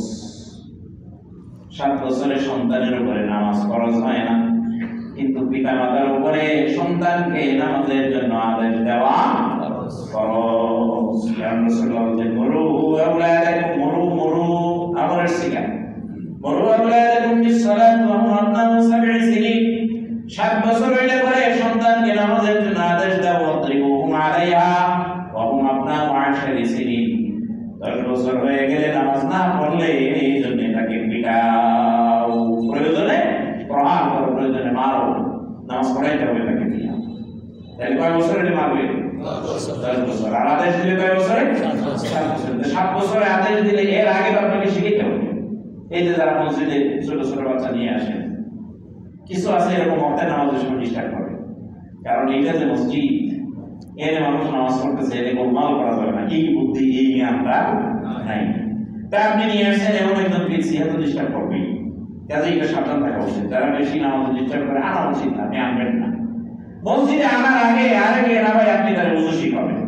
7 বছরে সন্তানের উপরে নামাজ ফরজ হয় না, কিন্তু পিতামাতার উপরে সন্তানকে নামাজের জন্য আদেশ দেওয়া ফরজ। রাসূলুল্লাহ বলেন মুরু আওলাদাকুম, মুরু আমরের সিগা, মুরু আওলাদাকুম বিস সালাত ওয়া হুম আবনাউ 7 সিনিন, 7 বছর হইলে পরে সন্তানকে নামাজের জন্য আদেশ দাও। ওয়াদরিবুহুম আলাইহা ওয়া হুম আবনাউ 10 সিনিন, 10 বছর হয়ে গেলে নামাজ না পড়লে এই জন্য তাকে পিটাও, প্রয়োজনে প্রহার করো, প্রয়োজনে মারো, নামাজ পড়াইতে হবে তাকে দিয়া। তাহলে কয় বছর হইলে মারবে? 10 বছর। আর আদেশ দিলে কয় বছরে? 7 বছর। 7 বছরে আদেশ দিলে এর আগে তো আপনাকে শিখাইতে হবে। এই যে যারা মসজিদে ছোট ছোট বাচ্চা নিয়ে আসেন, কিছু আছে এরকম মতে নামাজের সময় ডিস্টার্ব করে, কারণ এটা যে মসজিদ, এনে মানুষ নামাজ পড়তেছে, এনে গোলমাল করা যাবে না, এই বুদ্ধি এই জ্ঞানটা নাই। তা আপনি নিয়ে আসেন এমন একজন পিছিয়ে এত ডিস্টার্ব করবেই, কাজে এটা সাবধান থাকা উচিত। যারা বেশি নামাজে ডিস্টার্ব করে আনা উচিত না, আপনি আনবেন না। মসজিদে আনার আগে আরেকে না ভাই আপনি তার ওযু শিখাবেন,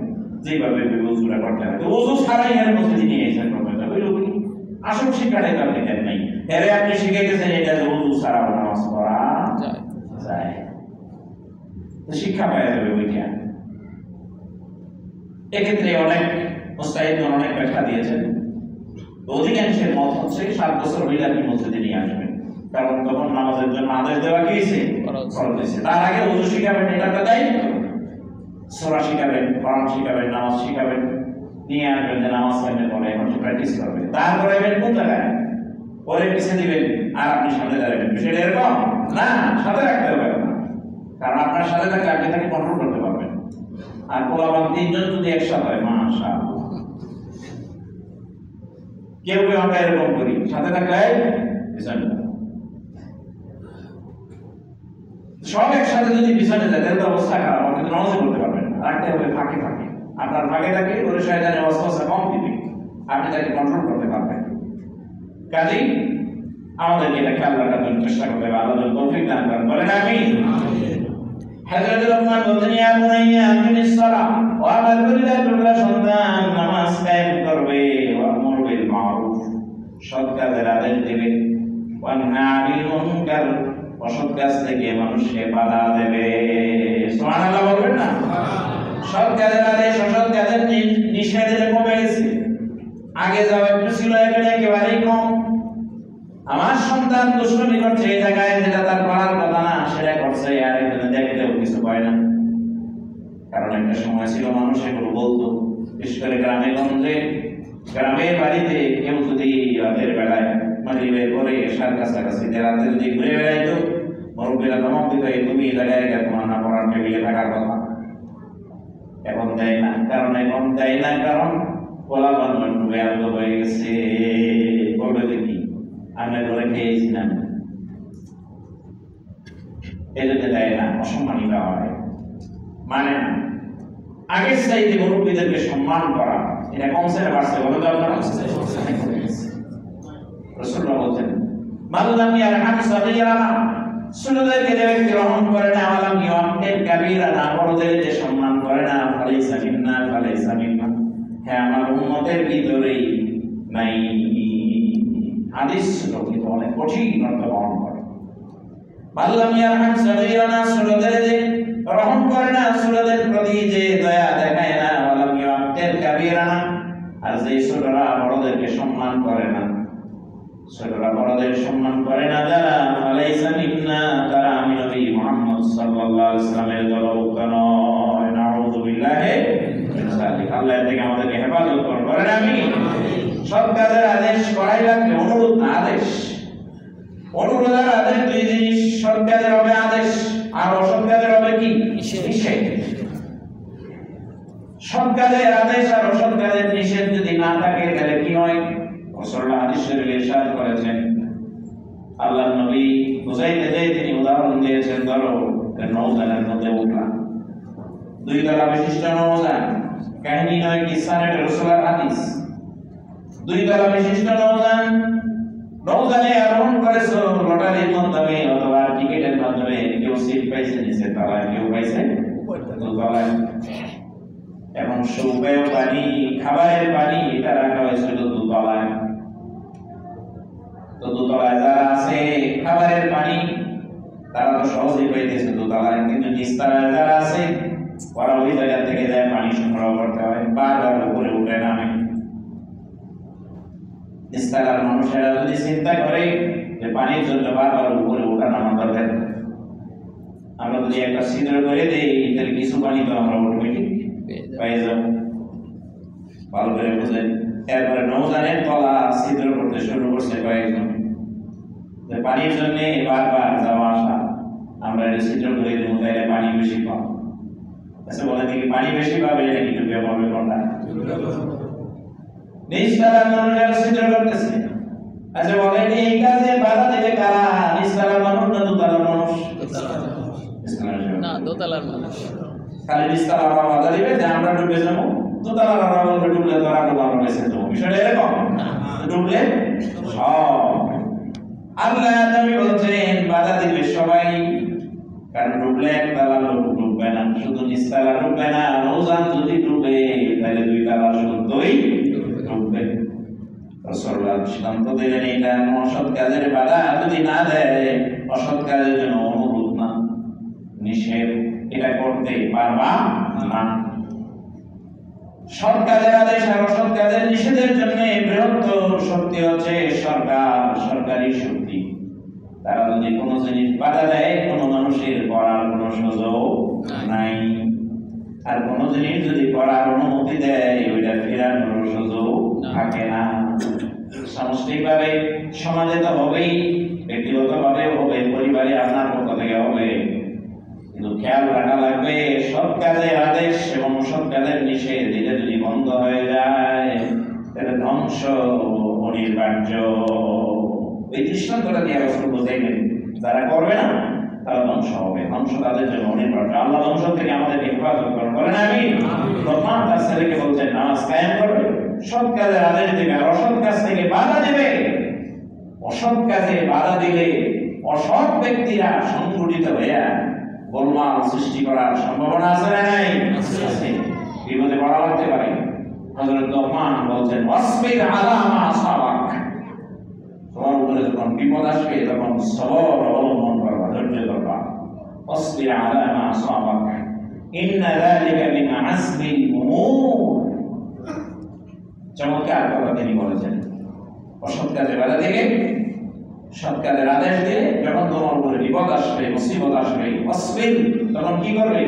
যেভাবে ওযুটা করতে হয়। তো ওযু ছাড়াই আর মসজিদে নিয়ে এসেছেন প্রথমে, ওই লোকই আসল শিক্ষাটাই তো আপনি দেন নাই। এরে আপনি শিখাইতেছেন এটা যে ওযু ছাড়াও নামাজ পড়া যায়, তো শিক্ষা পাওয়া যাবে ওইটা। এক্ষেত্রে অনেক মুস্তাহিদগণ অনেক ব্যাখ্যা দিয়েছেন। অধিকাংশের মত হচ্ছে 7 বছর হইলে আপনি মসজিদে নিয়ে আসবেন, কারণ তখন নামাজের জন্য আদেশ দেওয়া কি হয়েছে? ফরজ হয়েছে। তার আগে ওযু শিখাবেন, এটা একটা দায়িত্ব। সূরা শিখাবেন, কোরআন শিখাবেন, নামাজ শিখাবেন, নিয়ে আসবেন যে নামাজ কেমনে পড়ে এখন প্র্যাকটিস করবেন। তারপরে এবেন কোন জায়গায় পরে পিছিয়ে দিবেন আর আপনি সামনে দাঁড়াবেন, বিষয়টা এরকম না, সাথে রাখতে হবে আপনার, কারণ আপনার সাথে থাকলে আপনি তাকে কন্ট্রোল করতে পারবেন। আর পোলাপান 3 জন যদি একসাথে হয়, মাশাআল্লাহ। কেউ কেউ আমরা এরকম করি, সাথে থাকলে পিছনে সব একসাথে যদি পিছনে যায় তাহলে তো অবস্থা খারাপ, আপনি তো নামাজই করতে পারবেন না। রাখতে হবে ফাঁকে ফাঁকে, আপনার ফাঁকে থাকলে ওর শয়তানে ওয়াসওয়াসা কম দিবে, আপনি তাকে কন্ট্রোল করতে পারবেন। কাজেই আমাদেরকে এটা খেয়াল রাখার জন্য চেষ্টা করতে হবে। আল্লাহ যেন তৌফিক দান করেন, বলেন আমিন। হযরত লোকমান বলতেন ইয়া বুনাইয়া আকিমিস সালাহ, ও আমার পরিবার সন্তান নামাজ কায়েম করবে, ওয়া আমর বিল মারুফ, সৎ কাজের আদেশ দেবে, ওয়া নাহি আনিল মুনকার, অসৎ কাজ থেকে মানুষকে বাধা দেবে। সুবহানাল্লাহ বলবেন না? সৎ কাজের আদেশ, অসৎ কাজের নিষেধ কমে গেছে। আগে যাও একটু ছিল, এখন একেবারেই কম। আমার সন্তান দুষ্টুমি করছে এই জায়গায়, যেটা তার করার কথা না সেটা করছে, আর এখানে দেখতেও কিছু পায় না। কারণ একটা সময় ছিল মানুষ এগুলো বলতো, বিশেষ করে গ্রামে গঞ্জে গ্রামের বাড়িতে কেউ যদি রাতের বেলায় মাগরিবের পরে এশার কাছাকাছি রাতে যদি ঘুরে বেড়াইতো, মুরব্বীরা ধমক দিত, তুমি এই জায়গায় তোমার না পড়ার টেবিলে থাকার কথা। এখন দেয় না, কারণ পোলা বান্ধব ব্যর্থ হয়ে গেছে। বলবে দেখি আমরা ধরে খেয়েছিলাম, এই জন্য দেয় না, অসম্মানিত হয়, মানে না। আগের চাইতে মুরব্বীদেরকে সম্মান করা এটা কমছে না বাড়ছে? বলে তো আপনারা। রাসূলুল্লাহ বলছেন, মাল্লাম ইয়ারহাম সাগীরানা, ছোটদেরকে যে ব্যক্তি রহম করে না, ওয়ালাম ইউআক্কির কাবীরানা, বড়দের যে সম্মান করে না, ফালাইসা মিন্না, হ্যাঁ আমার উম্মতের ভিতরেই নাই। হাদিস কিন্তু অনেক কঠিন অর্থ বহন করে। মাল্লাম ইয়ারহাম সাগীরানা, ছোটদের যে রহম করে না, ছোটদের প্রতি যে দয়া দেখায় না, ওয়ালাম ইউআক্কির কাবীরানা, আর যে ছোটরা বড়দেরকে সম্মান করে না, ছোটরা বড়দের সম্মান করে না যারা, ফালাইসা মিন্না, তারা আমি নবী মুহাম্মদ সাল্লাল্লাহু আলাইহি ওয়াসাল্লামের দলভুক্ত নয়। নাউযু বিল্লাহি মিন যালিক। আল্লাহ থেকে আমাদেরকে হেফাজত করুন, বলেন আমিন। সৎ কাজের আদেশ করাই লাগবে, অনুরোধ না আদেশ। অনুরোধ আর আদেশ দুই জিনিস। সৎ কাজের হবে আদেশ, আর অসৎ কাজের হবে কি? নিষেধ। সৎ কাজের আদেশ আর অসৎ কাজের নিষেধ যদি না থাকে তাহলে কি হয়? রাসূলুল্লাহ হাদিস শরীফে ইরশাদ করেছেন, আল্লাহর নবী বুঝাইতে যেয়ে তিনি উদাহরণ দিয়েছেন, ধরো নৌযানের মধ্যে উঠলাম, 2 তলা বিশিষ্ট নৌযান, কাহিনী নয়, কিসসা নয়, রাসূলুল্লাহর হাদিস। 2 তলা বিশিষ্ট নৌযানে আরোহণ করেছো লটারির মাধ্যমে অথবা টিকেটের মাধ্যমে। কেউ সিট পাইছে নিচে তলায়, কেউ পাইছে দোতলায়। এখন সুপেয় পানি, খাবারের পানি এটা রাখা হয়েছিল দোতলায়। তো দোতলায় যারা আছে খাবারের পানি তারা তো সহজেই পাইতেছে দোতলায়, কিন্তু নিচতলায় যারা আছে ওরা ওই জায়গা থেকে যায় পানি সংগ্রহ করতে হয়, বারবার উপরে উঠে নামে। নিচতলার মানুষেরা যদি চিন্তা করে যে পানির জন্য বারবার উপরে ওঠা নামা দরকার, আমরা যদি একটা ছিদ্র করে দিই তাহলে কিছু পানি তো আমরা অটোমেটিক পেয়ে যাবো। ভালো করে বুঝেন। এরপরে নৌযানের তলা ছিদ্র করতে শুরু করছে কয়েকজন, পানির জন্য বারবার যাওয়া আসা। আমরা এটা ছিদ্র করে দেবো, তাইলে পানি বেশি পাবো। আচ্ছা বলে দেখি, পানি বেশি পাবে নাকি ডুবে পাবে কোনটা? নিচতলার মানুষেরা ছিদ্র করতেছে। আচ্ছা বলেন এই কাজে বাধা দেবে কারা? নিচতলার মানুষ না দোতলার মানুষ? না, দোতলার মানুষ। খালি নিচতলার বাধা দিবে যে আমরা ডুবে যাবো, দোতলার বলবে ডুবলে তো আর আমরা বেঁচে যাবো। বিষয়টা এরকম, ডুবলে সব। আল্লাহ নবী বলছেন বাধা দিবে সবাই, কারণ ডুবলে একতলা লোক ডুববে না, শুধু নিচতলা ডুববে না। নৌযান যদি ডুবে তাহলে 2 তলা শুদ্ধই ডুববে। রাসূলুল্লাহ সিদ্ধান্ত দিলেন এটা অসৎ কাজের বাধা যদি না দেয়, অসৎ কাজের জন্য অনুরোধ না, নিষেধ, এটা করতে পারবা না। সৎ কাজের আদেশ আর অসৎ কাজের নিষেধের জন্য বৃহত্তর শক্তি হচ্ছে সরকার, সরকারি শক্তি। তারা যদি কোনো জিনিস বাধা দেয়, কোনো মানুষের করার কোনো সুযোগ নাই। আর কোনো জিনিস যদি করার অনুমতি দেয়, ওইটা ফেরানোর সুযোগ থাকে না। সামষ্টিকভাবে সমাজে তো হবেই, ব্যক্তিগতভাবে হবে, পরিবারে আপনার পক্ষ থেকে হবে, কিন্তু খেয়াল রাখা লাগবে সৎ কাজের আদেশ এবং অসৎ কাজের নিষেধ এটা যদি বন্ধ হয়ে যায় তাহলে ধ্বংস অনিবার্য। এই দৃষ্টান্তটা দিয়ে রাসূল বুঝাইলেন, যারা করবে না তারা ধ্বংস হবে, ধ্বংস তাদের জন্য অনিবার্য। আল্লাহ ধ্বংস থেকে আমাদেরকে হেফাজত করুন, বলেন আমিন। লোকমান তার ছেলেকে বলছেন নামাজ কায়েম করবে, সৎ কাজের আদেশ দেবে আর অসৎ কাজ থেকে বাধা দেবে। অসৎ কাজে বাধা দিলে অসৎ ব্যক্তিরা সংগঠিত হয়ে গোলমাল সৃষ্টি করার সম্ভাবনা আছে না নাই? আছে। বিপদে পড়া লাগতে পারে। হযরত লোকমান বলছেন ওয়াসবির আলা মা আসাবাক, তোমার উপরে যখন বিপদ আসবে তখন সবর অবলম্বন করবা, ধৈর্য ধরবা। ওয়াসবির আলা মা আসাবাক ইন্না যালিকা মিন আজমিল উমুর। চমৎকার কথা তিনি বলেছেন। অসৎ কাজে বাধা দিলে, সৎ কাজের আদেশ দিয়ে, যখন তোমার উপরে বিপদ আসবে, মুসিবত আসবে, ওয়াসবির, তখন কি করবে?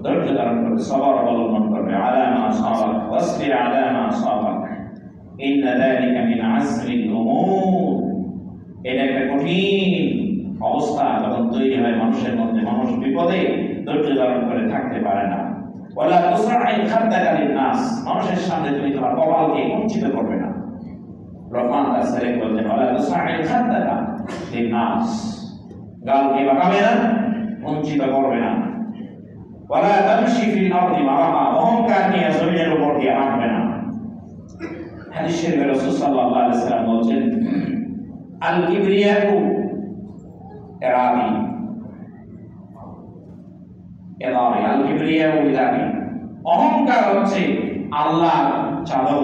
ধৈর্য ধারণ করবে, সবর অবলম্বন করবে। আলা মা আসাবাক ওয়াসবির আলা মা আসাবাক ইন্না যালিকা মিন আজমিল উমুর, এটা একটা কঠিন অবস্থা যখন তৈরি হয় মানুষের মধ্যে, মানুষ বিপদে ধৈর্য ধারণ করে থাকতে পারে না। ওয়ালা তুসরাইল খাদ্দাকা লিন-নাস, মানুষের সামনে তুমি তোমার কপালকে কুঞ্চিত করবে না। রহমান তার ছেলে বলতেন ওয়ালা তুসরাইল খাদ্দাকা লিন-নাস, গালকে বাঁকাবে না, কুঞ্চিত করবে না। ওয়ালা তামশি ফিল আরদি মারাহা, অহংকার নিয়ে জমিনের উপর দিয়ে হাঁটবে না। হাদিস শরীফে রাসূল সাল্লাল্লাহু আলাইহি ওয়াসাল্লাম বলেন আল কিবরিয়াউ ইরাদি, আল কিবরিয়াউ ইরাদি, অহংকার হচ্ছে আল্লাহর চাদর।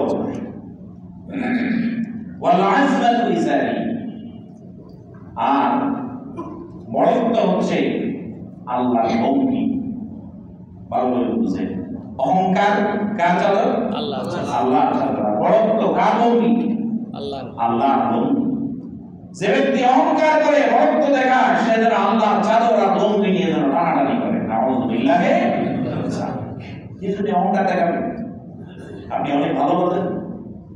ওয়াল আজমাতু ইজারি, আর বড়ত্ব হচ্ছে আল্লাহর লঙ্গি। ভালো করে বুঝেন, অহংকার কার চাদর? আল্লাহর চাদর। বড়ত্ব কার লঙ্গি? আল্লাহর লঙ্গি। যে ব্যক্তি অহংকার করে বড়ত্ব দেখায় সে যেন আল্লাহর চাদর আর লঙ্গি নিয়ে যেন টানাটানি করে। নাউযু বিল্লাহি। কিছু অহংকার দেখাবে, আপনি অনেক ভালো বলেন,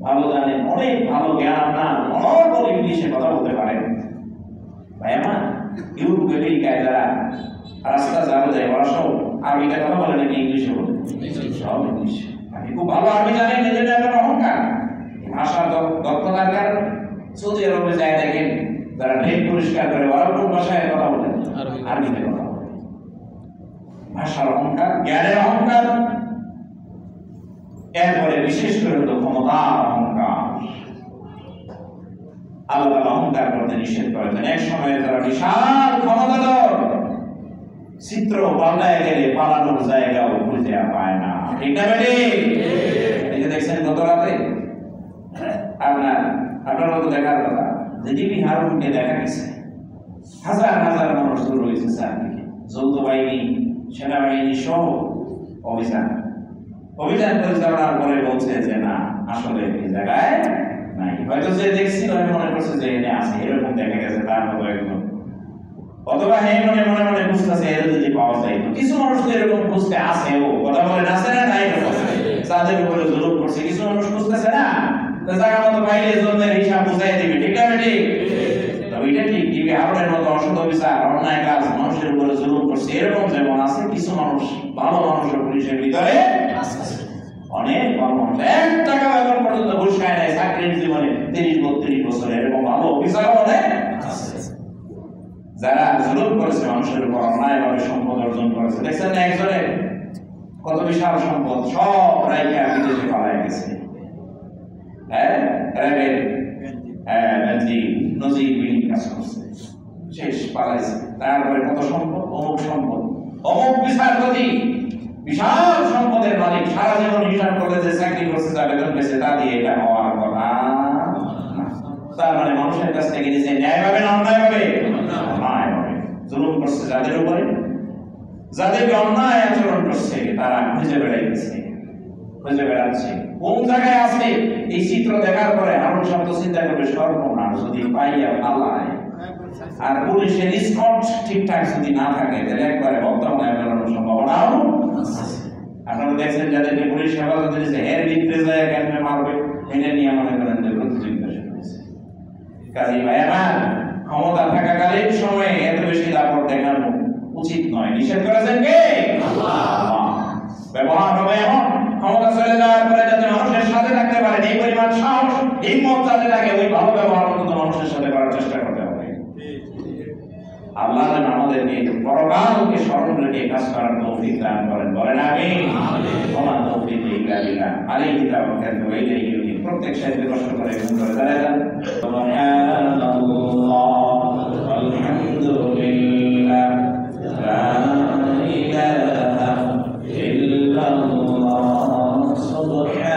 ভালো জানেন, অনেক ভালো জ্ঞান আপনার, অনর্গল ইংলিশে কথা বলতে পারেন। ভাই আমার ইউরোপ আমেরিকায় যারা রাস্তা যারা যায় ওরা সব আরবিতে কথা বলে নাকি ইংলিশে বলে? সব ইংলিশ। আপনি খুব ভালো আরবি জানেন, নিজের একটা অহংকার, ভাষার দক্ষতার কারণে। সৌদি আরবে যায় দেখেন যারা ড্রেন পরিষ্কার করে ওরা কোন ভাষায় কথা বলে? আরবিতে কথা বলে। ভাষার অহংকার, জ্ঞানের অহংকার, এরপরে বিশেষ করে হলো ক্ষমতার অহংকার। আল্লাহ অহংকার করতে নিষেধ করেছেন। এক সময়ে যারা বিশাল ক্ষমতাধর, চিত্র পাল্টায় গেলে পালানোর জায়গাও খুঁজে পায় না। ঠিক না বেটি? এই যে দেখছেন গত রাতে আপনার মতো দেখার কথা যে ডিবি হারুনকে দেখা গেছে, হাজার হাজার মানুষ দূর রয়েছে চারদিকে, যৌথ বাহিনী, সেনাবাহিনী সহ অভিযান পরিচালনার পরে বলছে যে না, আসলে এই জায়গায় নাই। হয়তো যে দেখছিল আমি মনে করছে যে এনে আছে, এরকম দেখা গেছে তার মতো একজন, অথবা হ্যাঁ মনে মনে মনে বুঝতেছে এর যদি পাওয়া যায়। কিছু মানুষ তো এরকম বুঝতে আছে, ও কথা বলেন আছে না নাই? তাদের উপরে জুলুম করছে, কিছু মানুষ বুঝতেছে না, জায়গা মতো পাইলে জনের হিসাব বুঝাই দিবে। ঠিক না বেটি? তবে এটা ঠিক, টিভি হারুনের মতো অসৎ অফিসার, অন্যায় কাজ, মানুষের উপরে জুলুম করছে, এরকম যেমন আছে কিছু মানুষ, ভালো মানুষের পুলিশের ভিতরে অনেক ভালো মানুষ, 1 টাকা এখন পর্যন্ত ঘুষ খায় নাই চাকরির জীবনে 30-32 বছর, এরকম ভালো অফিসারও অনেক আছে যারা জুলুম করেছে মানুষের উপর, অন্যায়ভাবে সম্পদ অর্জন করেছে। দেখছেন না একজনের কত বিশাল সম্পদ সব রাইখা বিদেশে পালায় গেছে। নজির বিল্ডিং কাজ করছে, শেষ পালাইছে। তারপরে কত সম্পদ, অমুক বিচারপতি বিশাল সম্পদের মালিক, সারা জীবন হিসাব করে যে চাকরি করছে, যা বেতন পেয়েছে তা দিয়ে এটা হওয়ার কথা। তার মানে মানুষের কাছ থেকে নিচে ন্যায় পাবে না অন্যায় পাবে? অন্যায় পাবে। জুলুম করছে যাদের উপরে, যাদেরকে অন্যায় আচরণ করছে তারা খুঁজে বেড়াচ্ছে কোন জায়গায় আছে। এই চিত্র দেখার পরে হারুন শব্দ চিন্তা করবে, সর্বনাশ যদি পাইয়া পালায়, আর পুলিশের স্কট ঠিকঠাক যদি না থাকে তাহলে একবারে বর্তমানে বেরোনোর সম্ভাবনাও আছে। আপনারা দেখছেন যাদেরকে পুলিশ হেফাজতে দিয়েছে, এর ভিতরে যায় কেমনে মারবে, এটা নিয়ে মনে করেন যে প্রতিযোগিতা শুরু হয়েছে। কাজী ভাই আমার, ক্ষমতা থাকাকালীন সময়ে এত বেশি দাপট দেখানো উচিত নয়। নিষেধ করেছেন কে? আল্লাহ। ব্যবহার হবে এমন, ক্ষমতা চলে যাওয়ার পরে যাতে মানুষের সাথে থাকতে পারে, এই পরিমাণ সাহস হিম্মত যাতে থাকে, ওই ভালো ব্যবহার অন্তত মানুষের সাথে করার চেষ্টা করতে হবে। আল্লাহ যেন আমাদেরকে পরকালকে স্মরণ রেখে কাজ করার তৌফিক দান করেন। বলেন আমিন। ওমা তৌফিক ইল্লা বিল্লাহ, আলাইহি তাওয়াক্কালতু ওয়া ইলাইহি উনীব। প্রত্যেক সাথে কষ্ট করে গুণ করে দাঁড়ায় যান। সুবহানাল্লাহ, আলহামদুলিল্লাহ, লা ইলাহা ইল্লাল্লাহ, সুবহান